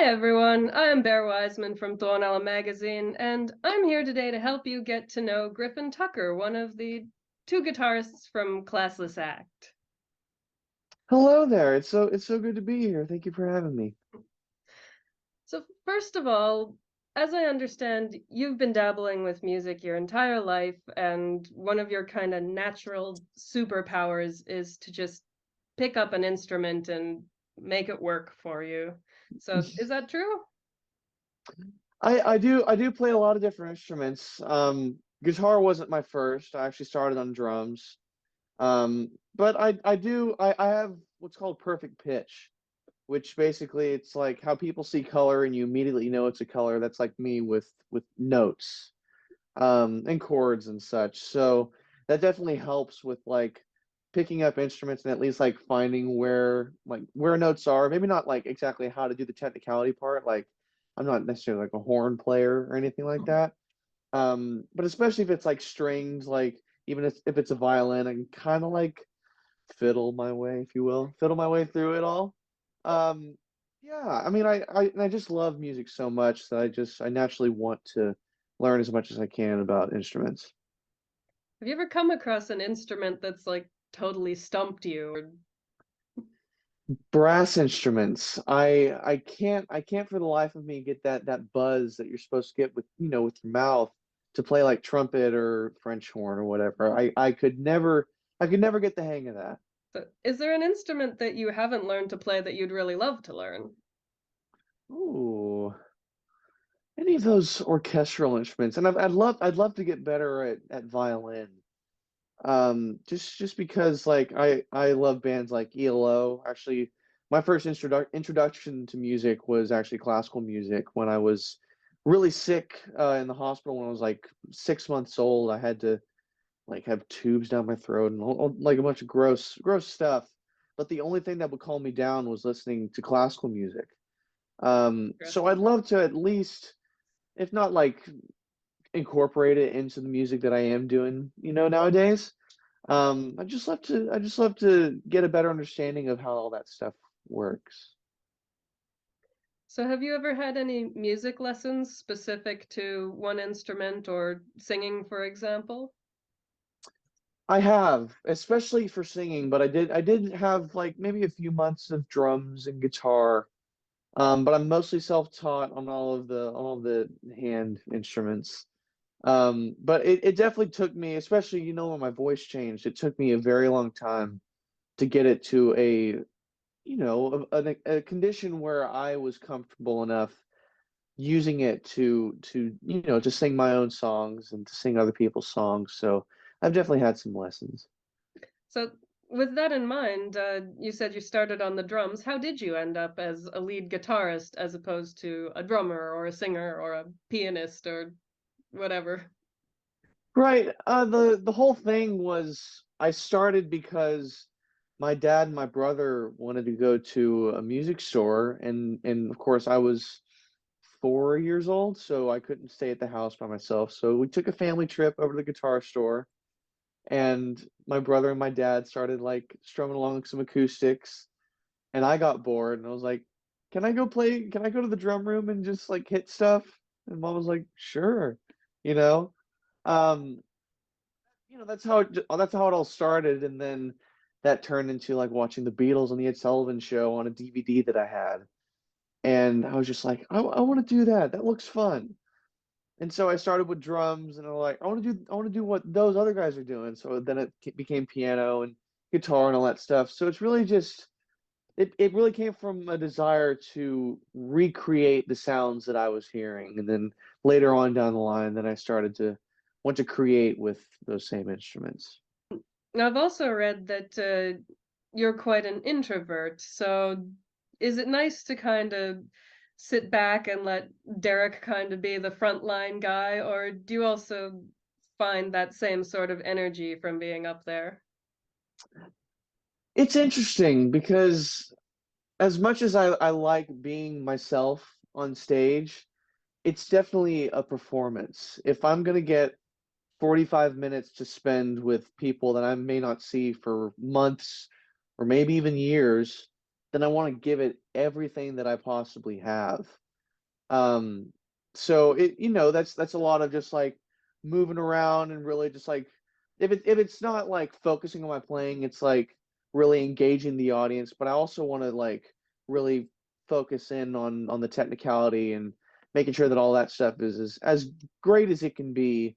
everyone, I'm Wiseman from Tuonela Magazine, and I'm here today to help you get to know Griffin Tucker, one of the two guitarists from Classless Act. Hello there. It's so good to be here. Thank you for having me. So first of all, as I understand, you've been dabbling with music your entire life, and one of your kind of natural superpowers is to just pick up an instrument and make it work for you. So is that true? I do play a lot of different instruments. Guitar wasn't my first. I actually started on drums. But I have what's called perfect pitch, which basically it's like how people see color and you immediately know it's a color. That's like me with notes, and chords and such. So that definitely helps with like picking up instruments and at least like finding where notes are. Maybe not like exactly how to do the technicality part. Like I'm not necessarily like a horn player or anything like that. But especially if it's like strings, like even if it's a violin, I can kind of like fiddle my way, if you will, fiddle my way through it all. Um, yeah, I mean, I just love music so much that I naturally want to learn as much as I can about instruments. Have you ever come across an instrument that's like totally stumped you? Or Brass instruments, I can't for the life of me get that buzz that you're supposed to get with with your mouth to play like trumpet or French horn or whatever. I could never get the hang of that. is there an instrument that you haven't learned to play that you'd really love to learn? Ooh, any of those orchestral instruments, and I'd love to get better at violin. Just because like I love bands like ELO. Actually, my first introduction to music was actually classical music when I was really sick in the hospital when I was like 6 months old. I had to like have tubes down my throat and like a bunch of gross stuff. But the only thing that would calm me down was listening to classical music. So I'd Interesting. love to at least, if not like incorporate it into the music that I am doing, nowadays. I just love to get a better understanding of how all that stuff works. So have you ever had any music lessons specific to one instrument or singing, for example? I have, especially for singing, but I did have like maybe a few months of drums and guitar. But I'm mostly self-taught on all of the hand instruments. But it definitely took me, especially when my voice changed, it took me a very long time to get it to a condition where I was comfortable enough using it to sing my own songs and to sing other people's songs. So I've definitely had some lessons. So with that in mind, you said you started on the drums. How did you end up as a lead guitarist as opposed to a drummer or a singer or a pianist or whatever? Right. The whole thing was I started because my dad and my brother wanted to go to a music store, and of course I was 4 years old, so I couldn't stay at the house by myself. So we took a family trip over to the guitar store, and my brother and my dad started like strumming along some acoustics, and I got bored, and I was like, "Can I go play? Can I go to the drum room and just like hit stuff?" And mom was like, "Sure," you know. Um, that's how it all started, and then that turned into like watching the Beatles and the Ed Sullivan Show on a DVD that I had, and I was just like, I want to do that. That looks fun. And so I started with drums, and I'm like, I want to do what those other guys are doing. So then it became piano and guitar and all that stuff. So it's really just it really came from a desire to recreate the sounds that I was hearing, and then later on down the line, then I started to want to create with those same instruments. Now, I've also read that you're quite an introvert. So is it nice to kind of sit back and let Derek kind of be the frontline guy, or do you also find that same sort of energy from being up there? It's interesting because as much as I like being myself on stage, it's definitely a performance. If I'm gonna get 45 minutes to spend with people that I may not see for months or maybe even years, then I want to give it everything that I possibly have. Um, so that's a lot of just like moving around and really just like if it's not like focusing on my playing, it's like really engaging the audience, but I also want to like really focus in on the technicality and making sure that all that stuff is as great as it can be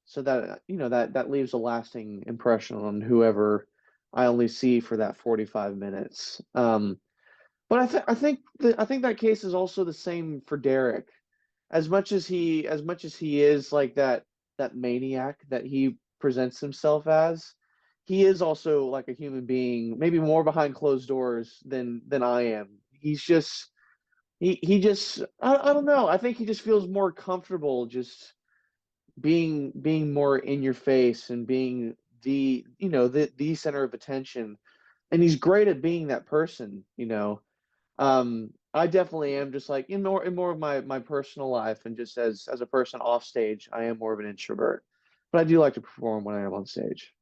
so that that leaves a lasting impression on whoever I only see for that 45 minutes. But I think that case is also the same for Derek. As much as he is like that maniac that he presents himself as, he is also like a human being, maybe more behind closed doors than I am. He's just he just I don't know. I think he just feels more comfortable just being more in your face and being the center of attention. And he's great at being that person. I definitely am just like in more of my personal life and just as a person off stage, I am more of an introvert. But I do like to perform when I am on stage.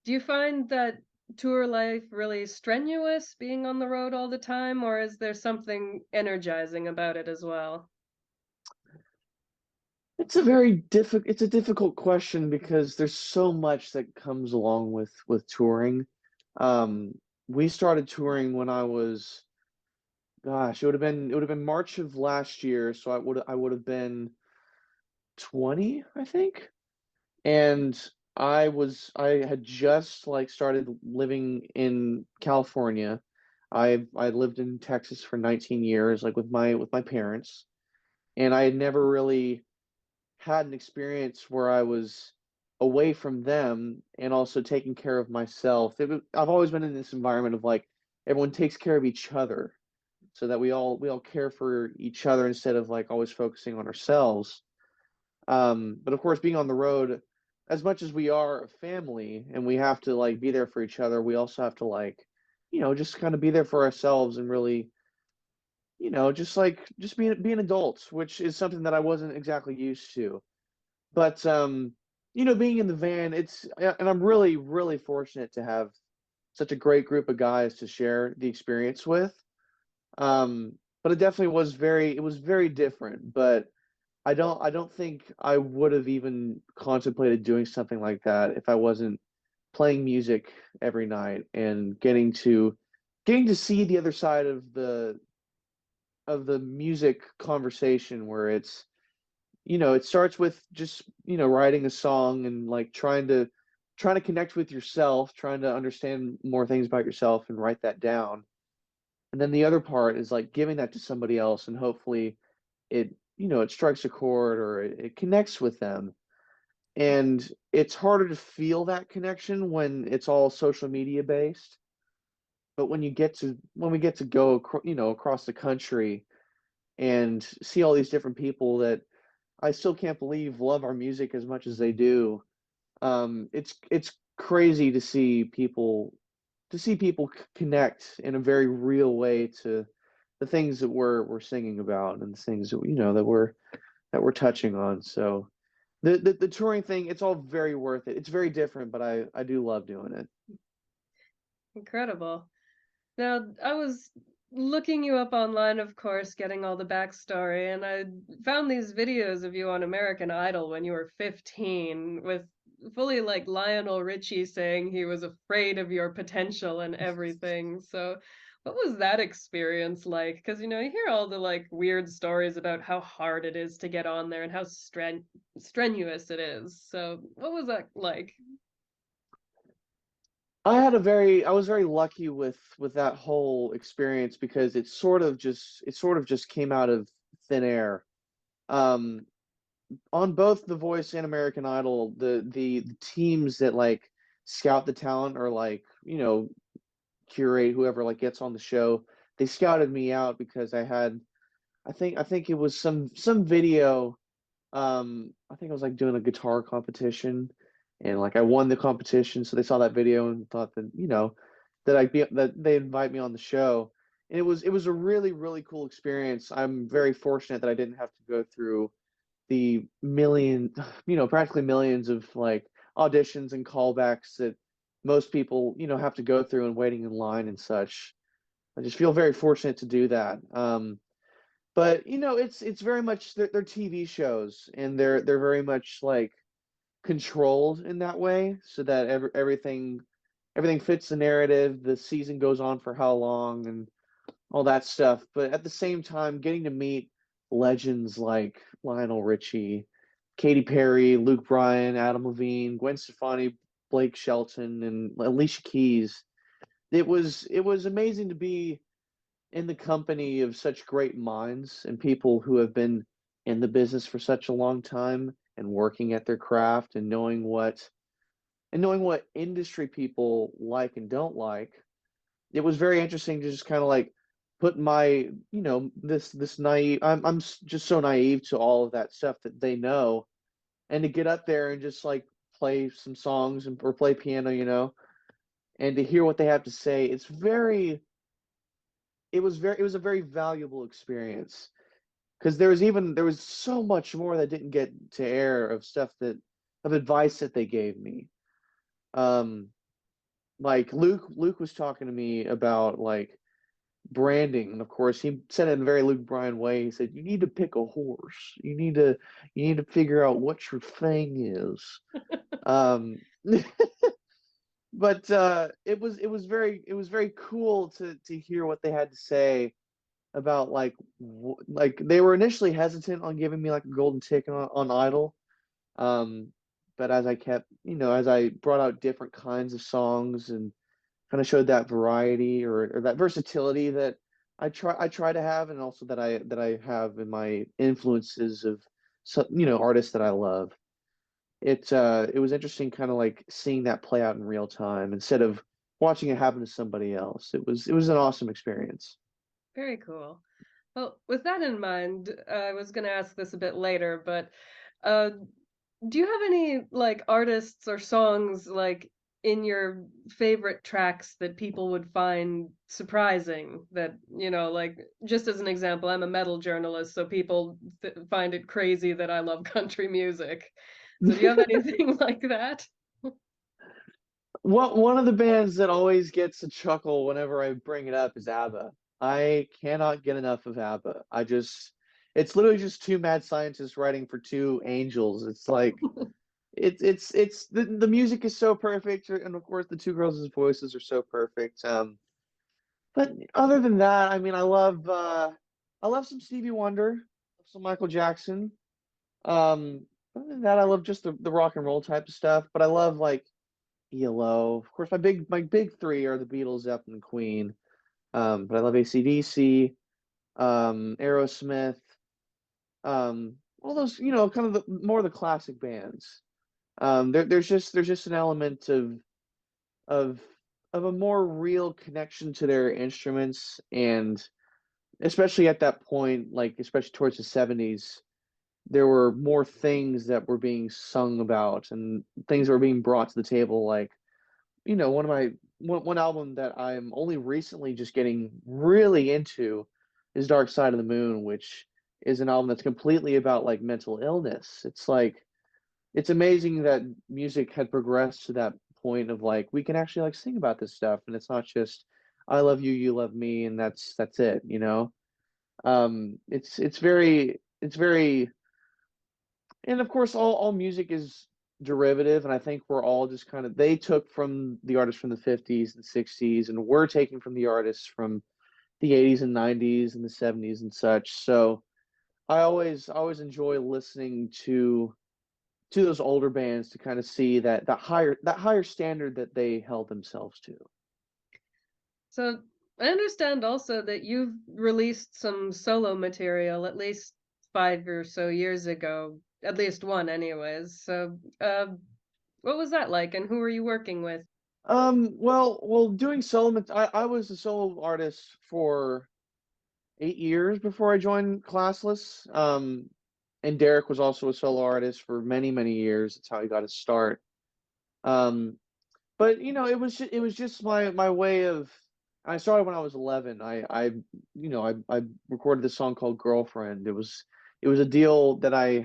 Do you find that tour life really strenuous being on the road all the time, or is there something energizing about it as well? It's a difficult question because there's so much that comes along with touring. Um, we started touring when I was, gosh, it would have been March of last year, so I would have been 20, I think. And I had just like started living in California. I lived in Texas for 19 years, like with my parents, and I had never really had an experience where I was away from them and also taking care of myself. I've always been in this environment of like everyone takes care of each other so that we all care for each other instead of like always focusing on ourselves. But of course, being on the road, as much as we are a family and we have to like be there for each other, we also have to like, just kind of be there for ourselves and really, just like just being adults, which is something that I wasn't exactly used to. But being in the van, and I'm really, really fortunate to have such a great group of guys to share the experience with. But it was very different. But I don't think I would have even contemplated doing something like that if I wasn't playing music every night and getting to see the other side of the music conversation where it starts with just, writing a song and like trying to connect with yourself, trying to understand more things about yourself and write that down. And then the other part is like giving that to somebody else and hopefully it strikes a chord or it connects with them. And it's harder to feel that connection when it's all social media based. But when we get to go across the country and see all these different people that I still can't believe love our music as much as they do. It's crazy to see people connect in a very real way to the things that we're singing about and the things that that we're touching on. So the touring thing, it's all very worth it. It's very different, but I do love doing it. Incredible. Now, I was looking you up online, of course, getting all the backstory, and I found these videos of you on American Idol when you were 15, with fully like Lionel Richie saying he was afraid of your potential and everything. So, what was that experience like? Because, you hear all the like weird stories about how hard it is to get on there and how strenuous it is. So, what was that like? I was very lucky with that whole experience because it sort of just came out of thin air. Um, on both The Voice and American Idol, the teams that like scout the talent or like, curate whoever like gets on the show, they scouted me out because I think it was some video. I think I was like doing a guitar competition and like I won the competition, so they saw that video and thought that, that they invite me on the show. And it was a really, really cool experience. I'm very fortunate that I didn't have to go through the million, practically millions of like auditions and callbacks that most people, have to go through and waiting in line and such. I just feel very fortunate to do that. But you know, it's very much they're TV shows, and they're very much like controlled in that way, so that everything fits the narrative. The season goes on for how long and all that stuff. But at the same time, getting to meet legends like Lionel Richie, Katy Perry, Luke Bryan, Adam Levine, Gwen Stefani, Blake Shelton, and Alicia Keys. It was amazing to be in the company of such great minds and people who have been in the business for such a long time and working at their craft and knowing what industry people like and don't like. It was very interesting to just kind of like put my, this naive, just so naive to all of that stuff that they know, and to get up there and just like play some songs or play piano, and to hear what they have to say. It was a very valuable experience, because there was so much more that didn't get to air of stuff of advice that they gave me. Um, like Luke was talking to me about like branding, and of course he said it in a very Luke Bryan way. He said, "You need to pick a horse. You need to figure out what your thing is." Um, but it was very cool to hear what they had to say about like they were initially hesitant on giving me like a golden ticket on Idol. Um, but as I brought out different kinds of songs and kind of showed that variety, or that versatility that I try to have, and also that I have in my influences of artists that I love. It was interesting kind of like seeing that play out in real time instead of watching it happen to somebody else. It was an awesome experience. Very cool. Well, with that in mind, I was going to ask this a bit later, but uh, do you have any like artists or songs like in your favorite tracks that people would find surprising? That, like just as an example, I'm a metal journalist, so people find it crazy that I love country music. So do you have anything like that? One of the bands that always gets a chuckle whenever I bring it up is ABBA. I cannot get enough of ABBA. It's literally just two mad scientists writing for two angels. It's like the music is so perfect, and of course the two girls' voices are so perfect. But other than that, I mean, I love some Stevie Wonder, some Michael Jackson. Other than that, I love just the rock and roll type of stuff. But I love like ELO. Of course, my big three are the Beatles, Zeppelin, and Queen. But I love AC/DC, Aerosmith, all those, kind of more of the classic bands. There's just an element of of a more real connection to their instruments, and especially at that point, like especially towards the 70s, there were more things that were being sung about and things that were being brought to the table, like one album that I'm only recently just getting really into is Dark Side of the Moon, which is an album that's completely about like mental illness. It's amazing that music had progressed to that point of like we can actually like sing about this stuff, and it's not just I love you, you love me, and that's it. It's very, and of course all music is derivative, and I think we're all just kind of they took from the artists from the 50s and 60s, and we're taking from the artists from the 80s and 90s and the 70s and such. So I always enjoy listening to those older bands to kind of see that higher standard that they held themselves to. So I understand also that you've released some solo material at least 5 or so years ago, at least one, anyways. So, what was that like, and who were you working with? Well, doing I was a solo artist for 8 years before I joined Classless. And Derek was also a solo artist for many, many years. That's how he got his start. Um, but it was just my way of. I started when I was 11. I recorded this song called Girlfriend. It was a deal that I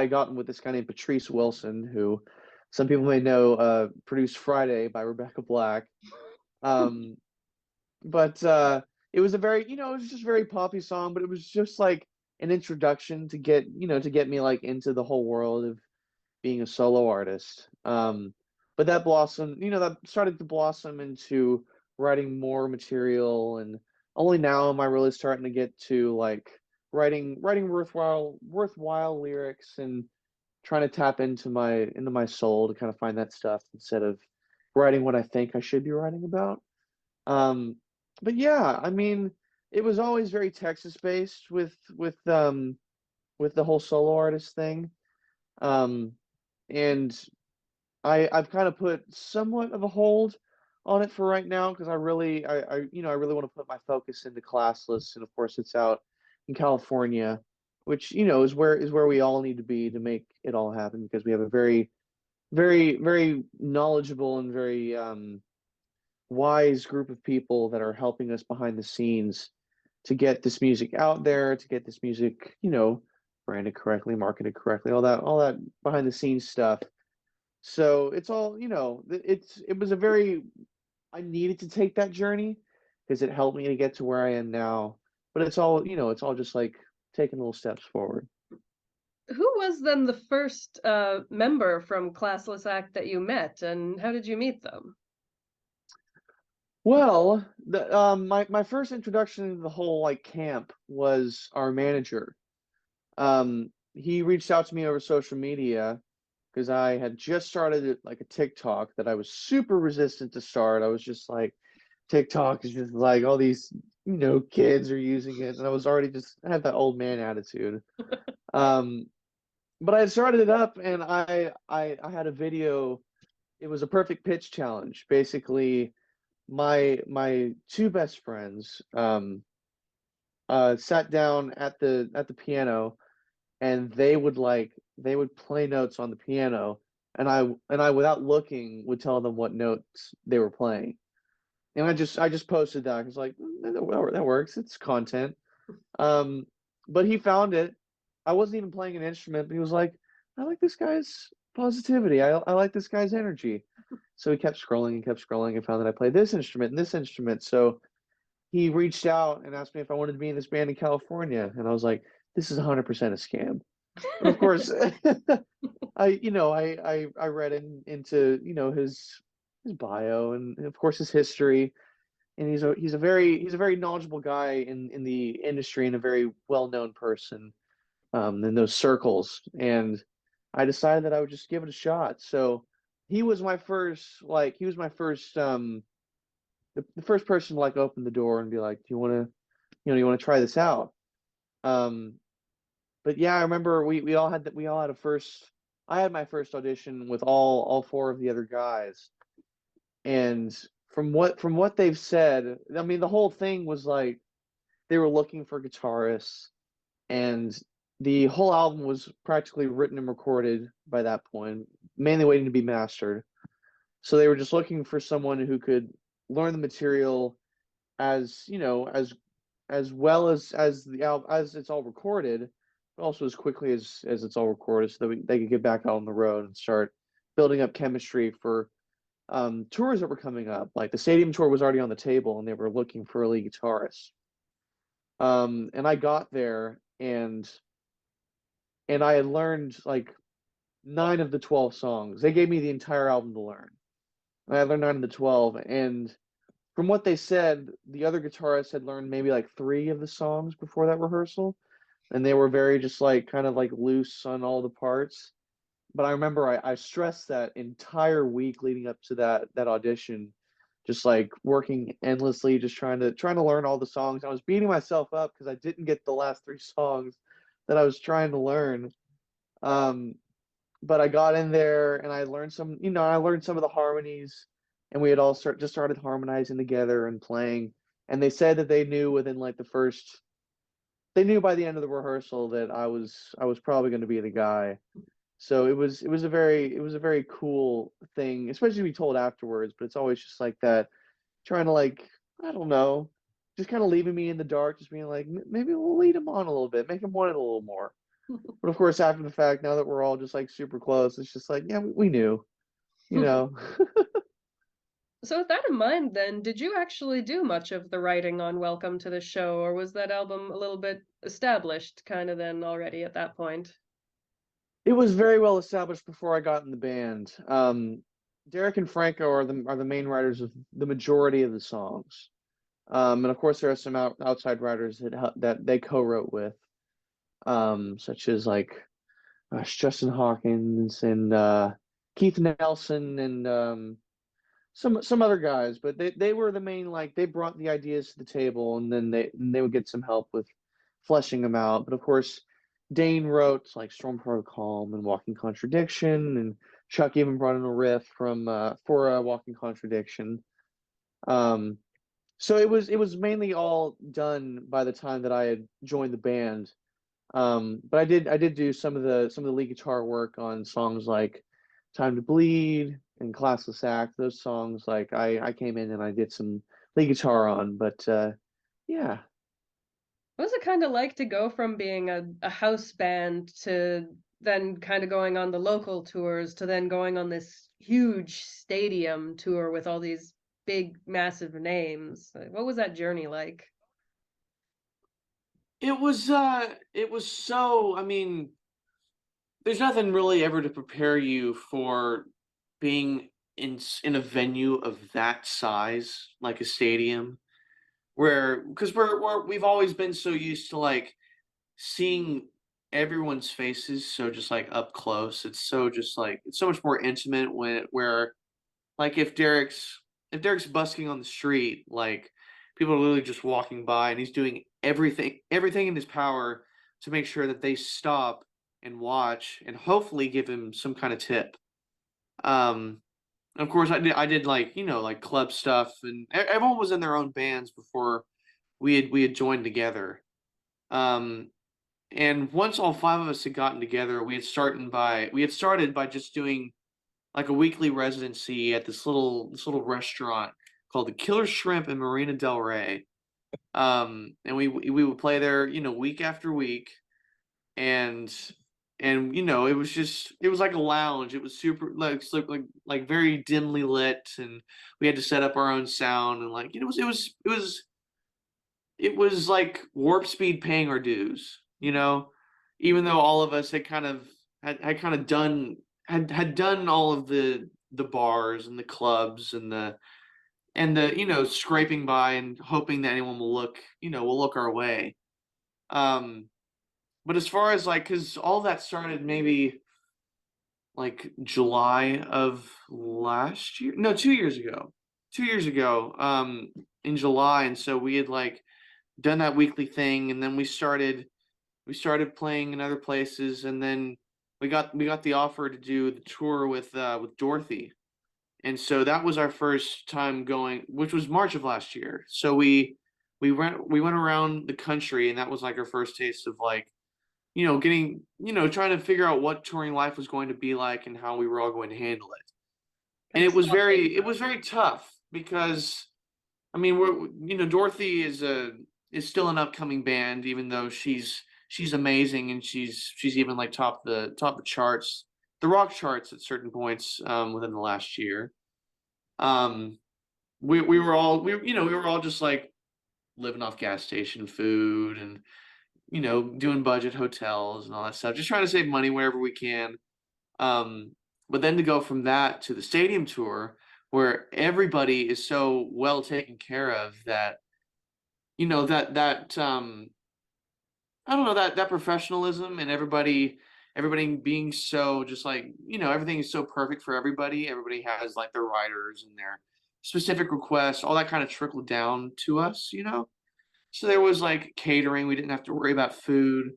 gotten with this guy named Patrice Wilson, who some people may know produced Friday by Rebecca Black. Um, but it was a very, it was just a very poppy song, but it was just like an introduction to get, to get me like into the whole world of being a solo artist. But that blossomed, that started to blossom into writing more material, and only now am I really starting to get to like writing worthwhile lyrics and trying to tap into my soul to kind of find that stuff instead of writing what I think I should be writing about. Um, but yeah, I mean, it was always very Texas based with the whole solo artist thing. Um, and I've kind of put somewhat of a hold on it for right now because I really want to put my focus into Classless, and of course it's out in California, which is where we all need to be to make it all happen because we have a very knowledgeable and very wise group of people that are helping us behind the scenes to get this music out there, to get this music, branded correctly, marketed correctly, all that behind the scenes stuff. So it's all, it was a very, I needed to take that journey because it helped me to get to where I am now. But it's all just like taking little steps forward. Who was then the first member from Classless Act that you met, and how did you meet them? Well, my first introduction to the whole like camp was our manager. He reached out to me over social media because I had just started like a TikTok that I was super resistant to start. I was just like, TikTok is just like all these, kids are using it, and I was already just I had that old man attitude. Um, but I started it up, and I had a video. It was a perfect pitch challenge. Basically, my two best friends sat down at the piano, and they would play notes on the piano, and I without looking would tell them what notes they were playing. And I just posted that. I was like, that works. It's content. Um, but he found it. I wasn't even playing an instrument, but he was like, I like this guy's positivity. I like this guy's energy. So he kept scrolling and kept scrolling and found that I played this instrument and this instrument. So he reached out and asked me if I wanted to be in this band in California. And I was like, this is 100% a scam. But of course, I read into, his bio and of course his history, and he's a very knowledgeable guy in the industry and a very well-known person in those circles. And I decided that I would just give it a shot. So he was my first the first person to like open the door and be like, do you want to try this out? Um, but yeah, I remember we all had a first. I had my first audition with all four of the other guys, and from what they've said, I mean, the whole thing was like they were looking for guitarists, and the whole album was practically written and recorded by that point, mainly waiting to be mastered. So they were just looking for someone who could learn the material as as well as the album as it's all recorded, but also as quickly as it's all recorded, so that they could get back out on the road and start building up chemistry for tours that were coming up. Like the stadium tour was already on the table, and they were looking for a lead guitarist. And I got there, and I had learned like 9 of the 12 songs. They gave me the entire album to learn. I learned 9 of the 12, and from what they said, the other guitarists had learned maybe like 3 of the songs before that rehearsal, and they were very just like kind of like loose on all the parts. But I remember I stressed that entire week leading up to that audition, just like working endlessly, just trying to learn all the songs. I was beating myself up because I didn't get the last 3 songs that I was trying to learn. Um, but I got in there and I learned some of the harmonies, and we had all started harmonizing together and playing. And they said that they knew within like they knew by the end of the rehearsal that I was probably going to be the guy. So it was a very cool thing, especially to be told afterwards. But it's always just like that, trying to like I don't know, just kind of leaving me in the dark, just being like maybe we'll lead him on a little bit, make him want it a little more. But of course, after the fact, now that we're all just like super close, it's just like yeah, we knew, you know. So with that in mind then, did you actually do much of the writing on Welcome to the Show, or was that album a little bit established kinda then already at that point? It was very well established before I got in the band. Derek and Franco are the main writers of the majority of the songs. And of course, there are some outside writers that they co-wrote with, such as like Justin Hawkins and Keith Nelson and some other guys. But they were the main, like they brought the ideas to the table, and then they would get some help with fleshing them out. But of course, Dane wrote like Storm Protocol and Walking Contradiction, and Chuck even brought in a riff from for Walking Contradiction. Um, so it was mainly all done by the time that I had joined the band. But I did do some of the lead guitar work on songs like Time to Bleed and Classless Act. Those songs, like I came in and I did some lead guitar on. But yeah, What was it kinda like to go from being a house band to then kinda going on the local tours to then going on this huge stadium tour with all these big, massive names? Like, what was that journey like? it was so, I mean, there's nothing really ever to prepare you for being in a venue of that size, like a stadium, where because we've always been so used to like seeing everyone's faces so just like up close. It's so just like it's so much more intimate when where like if Derek's busking on the street, like people are literally just walking by and he's doing everything in his power to make sure that they stop and watch and hopefully give him some kind of tip. Um and of course I did like, like club stuff and everyone was in their own bands before we had joined together. Um and once all five of us had gotten together, we had started by just doing like a weekly residency at this little restaurant called the Killer Shrimp in Marina Del Rey. And we would play there, week after week, and it was like a lounge. It was super like very dimly lit, and we had to set up our own sound, and like it was like Warp Speed paying our dues, even though all of us had kind of had done all of the bars and the clubs and the scraping by and hoping that anyone will look our way. Um, but as far as like, because all that started maybe like July of last year, no, 2 years ago, 2 years ago, in July, and so we had like done that weekly thing, and then we started playing in other places, and then we got the offer to do the tour with Dorothy, and so that was our first time going, which was March of last year. So we went around the country, and that was like our first taste of like getting trying to figure out what touring life was going to be like and how we were all going to handle it. And Kinda saw things it was very tough because I mean, Dorothy is still an upcoming band, even though she's amazing and she's even like top the charts, the rock charts at certain points within the last year. Um, we were all just like living off gas station food and doing budget hotels and all that stuff, just trying to save money wherever we can. Um, but then to go from that to the stadium tour, where everybody is so well taken care of that that I don't know, that professionalism and everybody being so just like everything is so perfect for everybody. Everybody has like their riders and their specific requests, all that kind of trickled down to us. So there was like catering. We didn't have to worry about food.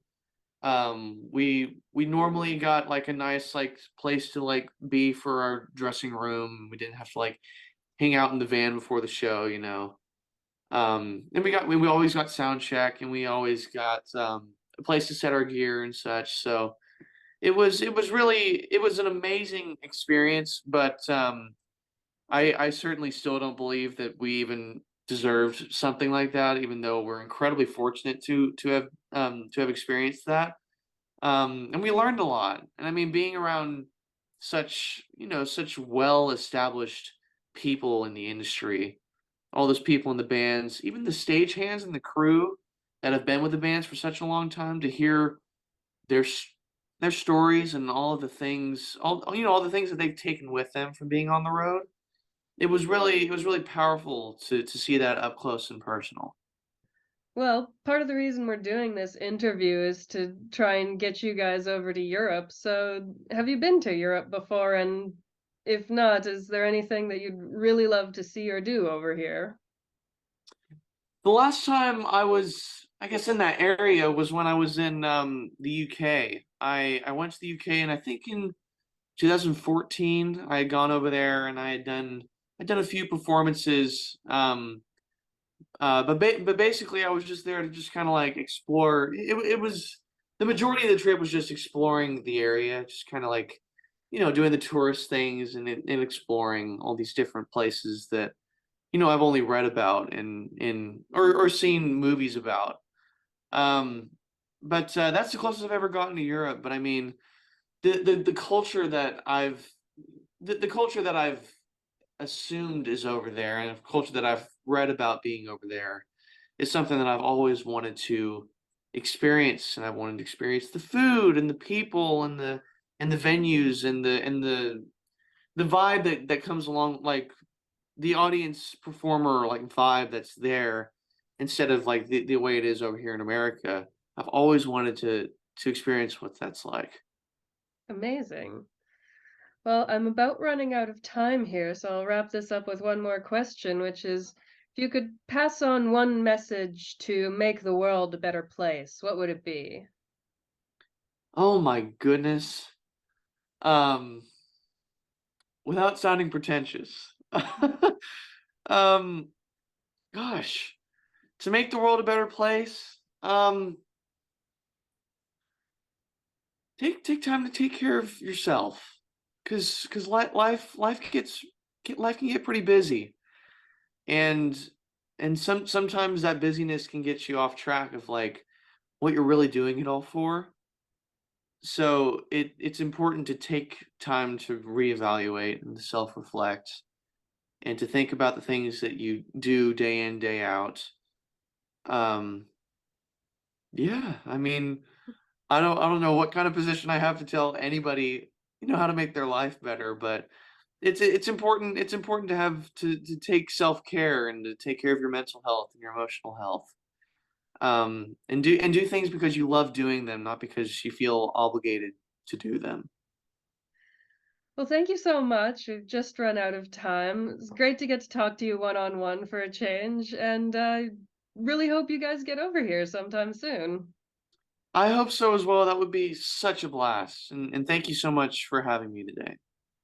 We normally got like a nice like place to like be for our dressing room. We didn't have to like hang out in the van before the show. And we always got sound check, and we always got a place to set our gear and such. So it was an amazing experience, but I certainly still don't believe that we even deserved something like that, even though we're incredibly fortunate to have experienced that. And we learned a lot. And I mean, being around such well established people in the industry, all those people in the bands, even the stagehands and the crew that have been with the bands for such a long time, to hear their s- their stories and all of the things, all the things that they've taken with them from being on the road. It was really powerful to see that up close and personal. Well, part of the reason we're doing this interview is to try and get you guys over to Europe. So, have you been to Europe before? And if not, is there anything that you'd really love to see or do over here? The last time I was, I guess, in that area was when I was in the UK. I went to the UK, and I think in 2014 I had gone over there, and I'd done a few performances. But basically I was just there to just kind of like explore. It was the majority of the trip was just exploring the area, just kind of like, doing the tourist things, and exploring all these different places that I've only read about or seen movies about. Um, but that's the closest I've ever gotten to Europe. But I mean, the culture that the culture that I've assumed is over there, and the culture that I've read about being over there, is something that I've always wanted to experience. And I wanted to experience the food and the people and the venues and the vibe that comes along, like the audience performer like vibe that's there, instead of like the way it is over here in America. I've always wanted to experience what that's like. Amazing. Well, I'm about running out of time here, so I'll wrap this up with one more question, which is if you could pass on one message to make the world a better place, what would it be? Oh my goodness. Um, without sounding pretentious. um, Gosh, to make the world a better place, take time to take care of yourself, because life can get pretty busy, and sometimes that busyness can get you off track of like what you're really doing it all for. So it's important to take time to reevaluate and to self-reflect, and to think about the things that you do day in, day out. Um, yeah, I mean, I don't know what kind of position I have to tell anybody, how to make their life better, but it's important to have to take self-care and to take care of your mental health and your emotional health. And do things because you love doing them, not because you feel obligated to do them. Well, thank you so much. We've just run out of time. It's great to get to talk to you one on one for a change, and I really hope you guys get over here sometime soon. I hope so as well. That would be such a blast. And thank you so much for having me today.